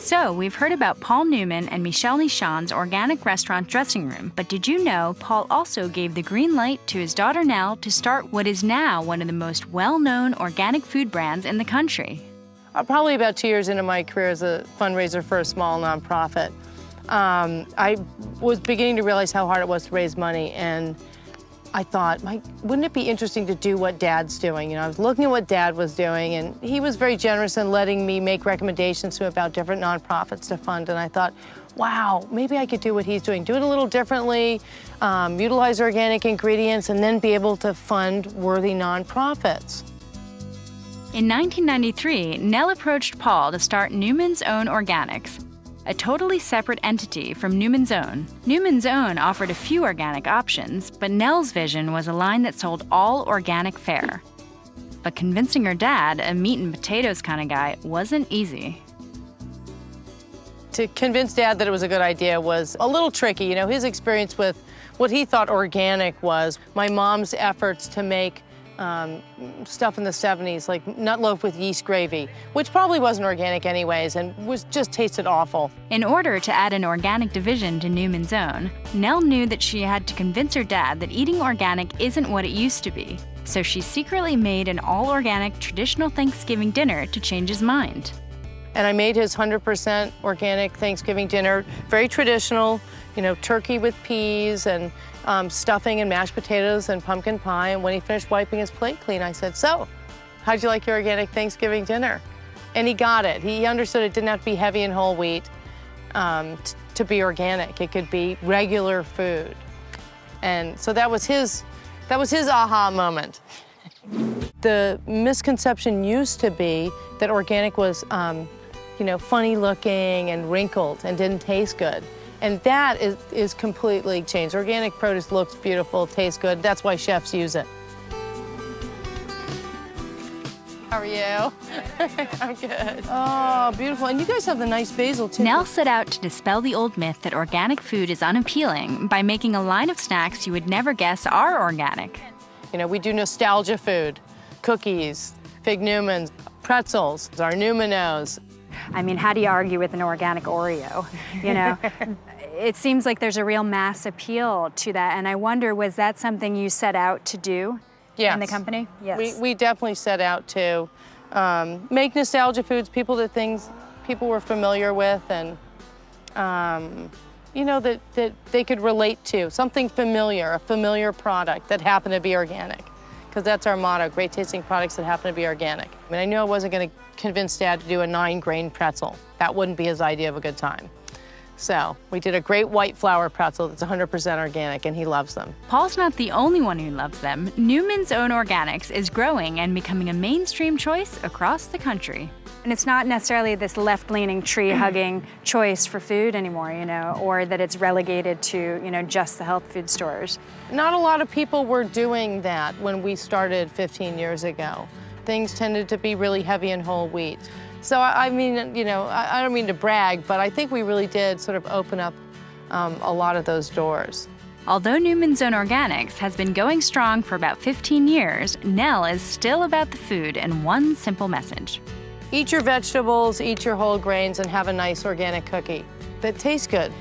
So, we've heard about Paul Newman and Michelle Nichon's organic restaurant dressing room, but did you know Paul also gave the green light to his daughter Nell to start what is now one of the most well-known organic food brands in the country? Probably about 2 years into my career as a fundraiser for a small nonprofit, I was beginning to realize how hard it was to raise money, and I thought, wouldn't it be interesting to do what Dad's doing? You know, I was looking at what Dad was doing, and he was very generous in letting me make recommendations to him about different nonprofits to fund, and I thought, wow, maybe I could do what he's doing, do it a little differently, utilize organic ingredients, and then be able to fund worthy nonprofits. In 1993, Nell approached Paul to start Newman's Own Organics, a totally separate entity from Newman's Own. Newman's Own offered a few organic options, but Nell's vision was a line that sold all organic fare. But convincing her dad, a meat and potatoes kind of guy, wasn't easy. To convince Dad that it was a good idea was a little tricky. You know, his experience with what he thought organic was, my mom's efforts to make stuff in the 70s, like nut loaf with yeast gravy, which probably wasn't organic anyways and just tasted awful. In order to add an organic division to Newman's Own, Nell knew that she had to convince her dad that eating organic isn't what it used to be. So she secretly made an all-organic traditional Thanksgiving dinner to change his mind. And I made his 100% organic Thanksgiving dinner, very traditional, you know, turkey with peas and stuffing and mashed potatoes and pumpkin pie. And when he finished wiping his plate clean, I said, so, how'd you like your organic Thanksgiving dinner? And he got it. He understood it didn't have to be heavy in whole wheat to be organic. It could be regular food. And so that was his aha moment. The misconception used to be that organic was, you know, funny looking and wrinkled and didn't taste good. And that is completely changed. Organic produce looks beautiful, tastes good. That's why chefs use it. How are you? I'm good. Oh, beautiful. And you guys have the nice basil, too. Nell set out to dispel the old myth that organic food is unappealing by making a line of snacks you would never guess are organic. You know, we do nostalgia food, cookies, Fig Newmans, pretzels, our Newmanos. I mean, how do you argue with an organic Oreo? You know, it seems like there's a real mass appeal to that. And I wonder, was that something you set out to do in the company? Yes. We definitely set out to make nostalgia foods, things people were familiar with and, you know, that they could relate to, something familiar, a familiar product that happened to be organic. Because that's our motto, great tasting products that happen to be organic. I mean, I knew I wasn't going to convince Dad to do a 9-grain pretzel. That wouldn't be his idea of a good time. So we did a great white flour pretzel that's 100% organic, and he loves them. Paul's not the only one who loves them. Newman's Own Organics is growing and becoming a mainstream choice across the country. And it's not necessarily this left-leaning, tree-hugging choice for food anymore, you know, or that it's relegated to, you know, just the health food stores. Not a lot of people were doing that when we started 15 years ago. Things tended to be really heavy in whole wheat. So, I mean, you know, I don't mean to brag, but I think we really did sort of open up a lot of those doors. Although Newman's Own Organics has been going strong for about 15 years, Nell is still about the food and one simple message. Eat your vegetables, eat your whole grains, and have a nice organic cookie that tastes good.